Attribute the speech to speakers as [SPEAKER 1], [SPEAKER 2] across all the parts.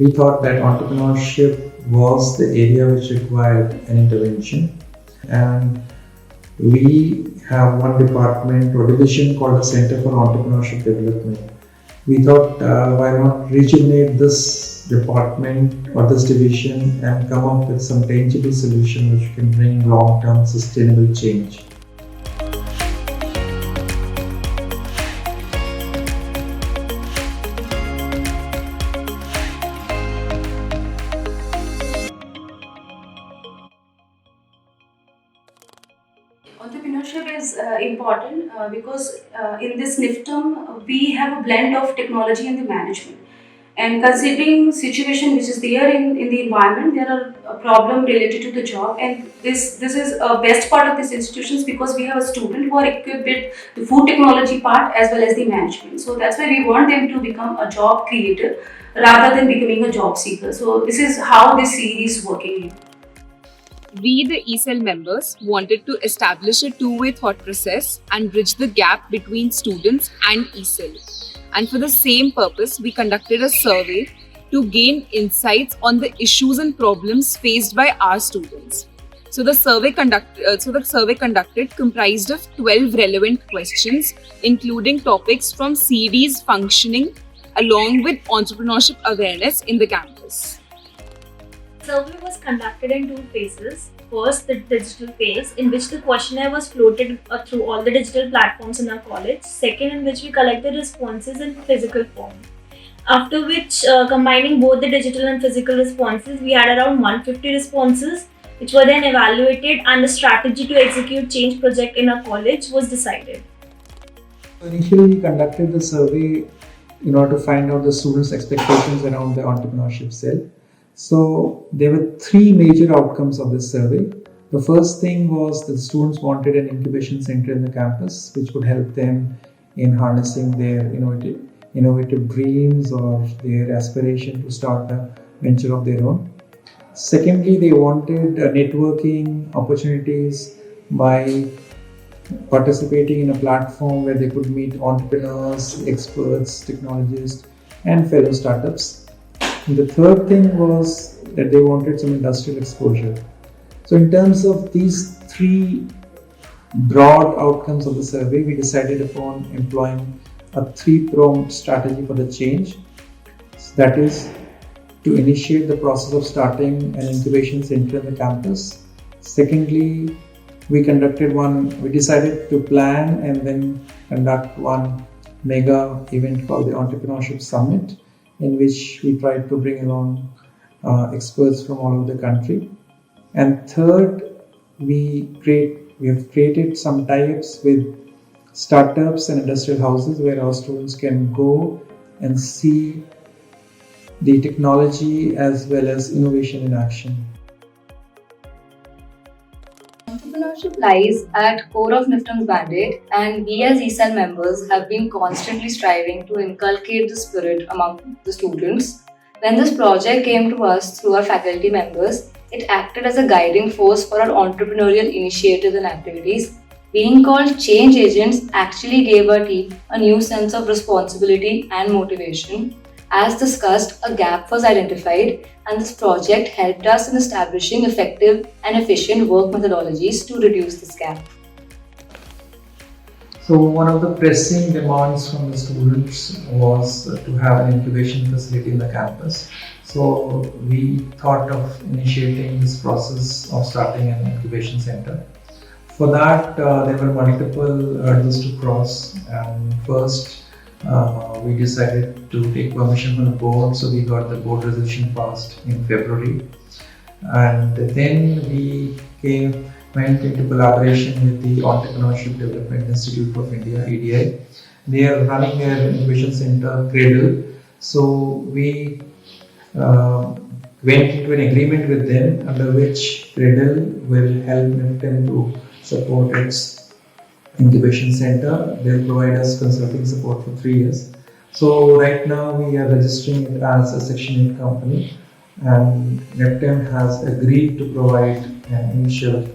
[SPEAKER 1] we thought that entrepreneurship was the area which required an intervention, and we have one department or division called the Center for Entrepreneurship Development. We thought, why not rejuvenate this department or this division and come up with some tangible solution which can bring long-term sustainable change.
[SPEAKER 2] Entrepreneurship is important because in this NIFTEM we have a blend of technology and the management. And considering situation which is there in the environment, there are a problem related to the job, and this is a best part of these institutions because we have a student who are equipped with the food technology part as well as the management. So that's why we want them to become a job creator rather than becoming a job seeker. So this is how this series is working here.
[SPEAKER 3] We, the ECEL members, wanted to establish a two-way thought process and bridge the gap between students and ECEL. And for the same purpose, we conducted a survey to gain insights on the issues and problems faced by our students. So the survey conducted comprised of 12 relevant questions, including topics from CED's functioning along with entrepreneurship awareness in the campus.
[SPEAKER 4] The survey was conducted in two phases. First, the digital phase, in which the questionnaire was floated through all the digital platforms in our college. Second, in which we collected responses in physical form. After which, combining both the digital and physical responses, we had around 150 responses, which were then evaluated, and the strategy to execute change project in our college was decided.
[SPEAKER 1] Initially, we conducted the survey in order to find out the students' expectations around the entrepreneurship cell. So there were three major outcomes of this survey. The first thing was that the students wanted an incubation center in the campus which would help them in harnessing their innovative dreams or their aspiration to start a venture of their own. Secondly, they wanted networking opportunities by participating in a platform where they could meet entrepreneurs, experts, technologists, and fellow startups. And the third thing was that they wanted some industrial exposure. So in terms of these three broad outcomes of the survey, we decided upon employing a three-pronged strategy for the change. So that is to initiate the process of starting an incubation center in the campus. Secondly, we decided to plan and then conduct one mega event called the Entrepreneurship Summit, in which we tried to bring along experts from all over the country. And third, we have created some tie-ups with startups and industrial houses where our students can go and see the technology as well as innovation in action.
[SPEAKER 5] Entrepreneurship lies at core of NIFTEM's mandate, and we as ECEL members have been constantly striving to inculcate the spirit among the students. When this project came to us through our faculty members, it acted as a guiding force for our entrepreneurial initiatives and activities. Being called change agents actually gave our team a new sense of responsibility and motivation. As discussed, a gap was identified, and this project helped us in establishing effective and efficient work methodologies to reduce this gap.
[SPEAKER 1] So one of the pressing demands from the students was to have an incubation facility in the campus. So we thought of initiating this process of starting an incubation center. For that, there were multiple hurdles to cross. First, we decided to take permission from the board, so we got the board resolution passed in February. And then we went into collaboration with the Entrepreneurship Development Institute of India, EDI. They are running their incubation center, Cradle. So we went into an agreement with them under which Cradle will help NIFTEM to support its incubation center. They'll provide us consulting support for 3 years. So right now we are registering it as a Section 8 company, and NIFTEM has agreed to provide an initial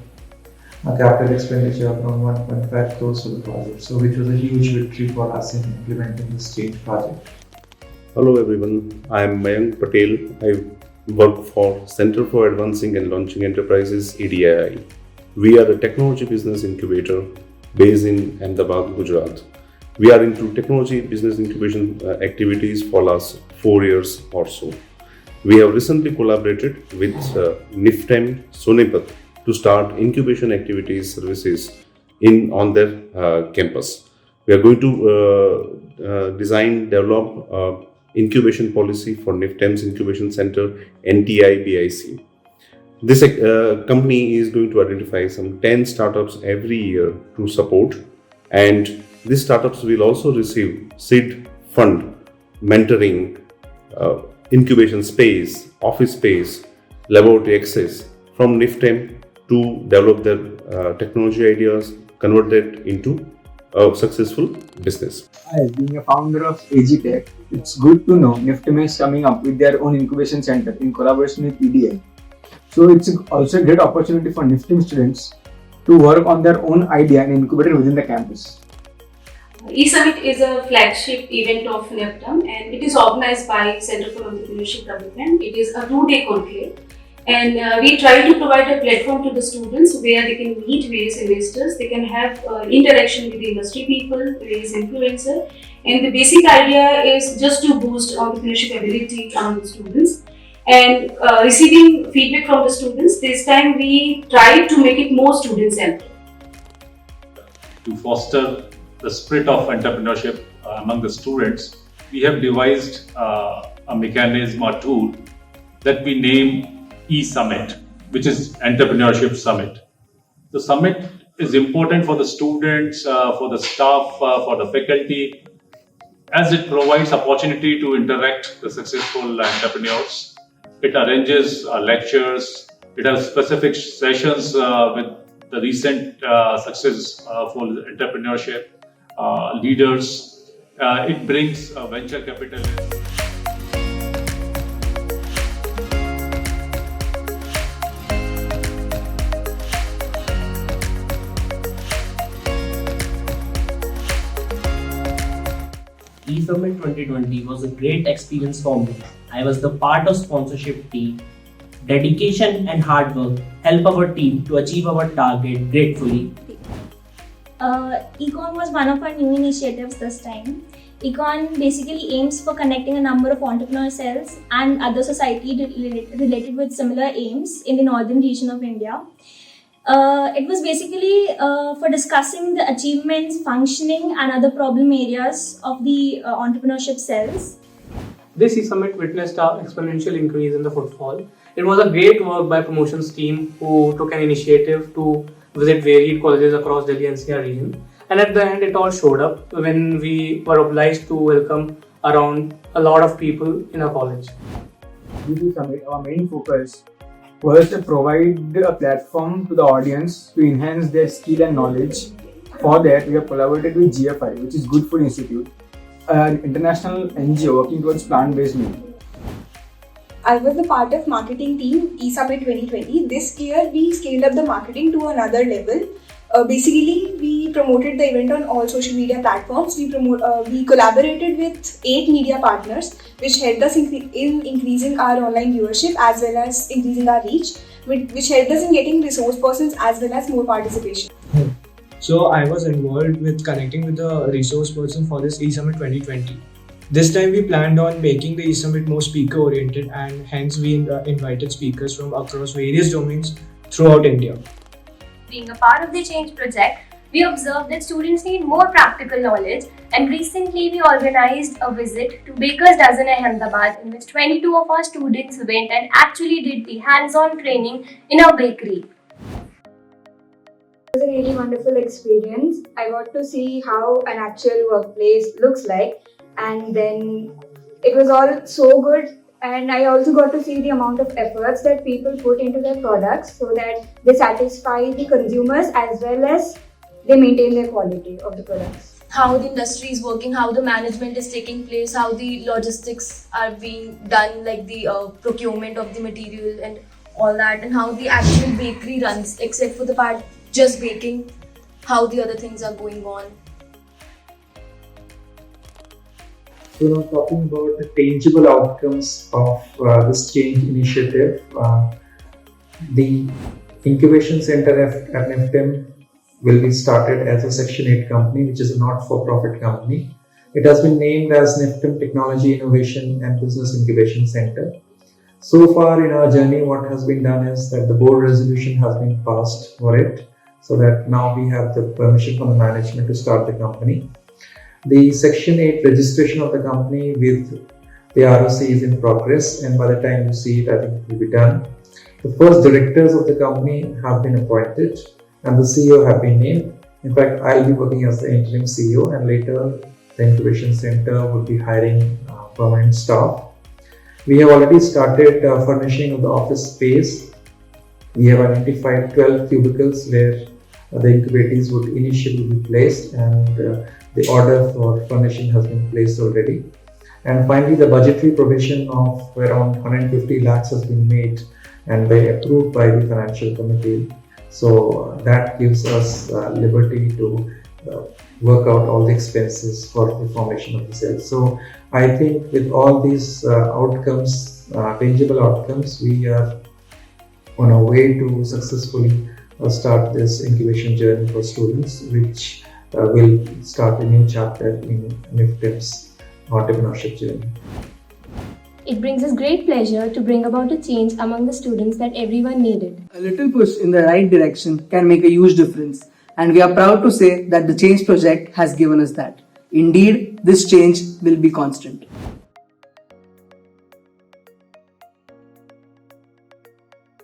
[SPEAKER 1] capital expenditure of around 1.5 crores for the project, so which was a huge victory for us in implementing this change project.
[SPEAKER 6] Hello everyone, I am Mayank Patel. I work for Center for Advancing and Launching Enterprises EDII. We are a technology business incubator based in Ahmedabad, Gujarat. We are into technology business incubation activities for last 4 years or so. We have recently collaborated with NIFTEM Sonipat to start incubation activities services on their campus. We are going to develop incubation policy for NIFTEM's incubation center, NTIBIF. This company is going to identify some 10 startups every year to support, and these startups will also receive seed fund, mentoring, incubation space, office space, laboratory access from NIFTEM to develop their technology ideas, convert that into a successful business.
[SPEAKER 7] Hi, being a founder of AG Tech, it's good to know NIFTEM is coming up with their own incubation center in collaboration with EDI. So it's also a great opportunity for NIFTEM students to work on their own idea and incubate it within the campus.
[SPEAKER 2] E-Summit is a flagship event of NIFTEM and it is organized by Center for Entrepreneurship Development. It is a 2-day conclave and we try to provide a platform to the students where they can meet various investors, they can have interaction with the industry people, various influencers, and the basic idea is just to boost entrepreneurship ability among the students. And receiving feedback from the students, this time we tried to make it more student-centered.
[SPEAKER 8] To foster the spirit of entrepreneurship among the students, we have devised a mechanism or tool that we name E-Summit, which is Entrepreneurship Summit. The summit is important for the students, for the staff, for the faculty, as it provides opportunity to interact with successful entrepreneurs. It arranges lectures, it has specific sessions with the recent successful entrepreneurship leaders. It brings venture capitalists.
[SPEAKER 9] E-Summit 2020 was a great experience for me. I was the part of sponsorship team. Dedication and hard work help our team to achieve our target gratefully.
[SPEAKER 4] Econ was one of our new initiatives this time. Econ basically aims for connecting a number of entrepreneur cells and other society related with similar aims in the northern region of India. It was basically for discussing the achievements, functioning and other problem areas of the entrepreneurship cells.
[SPEAKER 10] This E-Summit witnessed an exponential increase in the footfall. It was a great work by promotions team who took an initiative to visit varied colleges across Delhi NCR region. And at the end, it all showed up when we were obliged to welcome around a lot of people in our college.
[SPEAKER 7] With the summit, our main focus was to provide a platform to the audience to enhance their skill and knowledge. For that, we have collaborated with GFI, which is Good Food Institute, an international NGO working towards plant-based meat.
[SPEAKER 11] I was the part of marketing team E-Summit 2020. This year, we scaled up the marketing to another level. Basically, we promoted the event on all social media platforms. We collaborated with 8 media partners, which helped us in increasing our online viewership as well as increasing our reach, which helped us in getting resource persons as well as more participation.
[SPEAKER 10] So I was involved with connecting with the resource person for this E-Summit 2020. This time we planned on making the E-Summit more speaker oriented and hence we invited speakers from across various domains throughout India.
[SPEAKER 12] Being a part of the Change project, we observed that students need more practical knowledge, and recently we organized a visit to Baker's Dozen in Ahmedabad in which 22 of our students went and actually did the hands-on training in our bakery.
[SPEAKER 13] It was a really wonderful experience. I got to see how an actual workplace looks like, and then it was all so good. And I also got to see the amount of efforts that people put into their products so that they satisfy the consumers as well as they maintain their quality of the products.
[SPEAKER 14] How the industry is working, how the management is taking place, how the logistics are being done, like the procurement of the material and all that, and how the actual bakery runs, except for the part just baking, how the other things are going on.
[SPEAKER 1] talking about the tangible outcomes of this change initiative, the incubation center at NIFTEM will be started as a Section 8 company, which is a not-for-profit company. It has been named as NIFTEM Technology Innovation and Business Incubation Center. So far in our journey, what has been done is that the board resolution has been passed for it, so that now we have the permission from the management to start the company. The Section 8 registration of the company with the ROC is in progress, and by the time you see it, I think it will be done. The first directors of the company have been appointed and the CEO have been named. In fact, I'll be working as the interim CEO, and later the incubation center will be hiring permanent staff. We have already started furnishing of the office space. We have identified 12 cubicles where the incubators would initially be placed, and the order for furnishing has been placed already. And finally, the budgetary provision of around 150 lakhs has been made and approved by the financial committee. So that gives us liberty to work out all the expenses for the formation of the cell. So I think with all these outcomes, tangible outcomes, we are on our way to successfully start this incubation journey for students, which will start a new chapter in NIFTEM's entrepreneurship journey.
[SPEAKER 12] It brings us great pleasure to bring about a change among the students that everyone needed.
[SPEAKER 15] A little push in the right direction can make a huge difference, and we are proud to say that the Change project has given us that. Indeed, this change will be constant.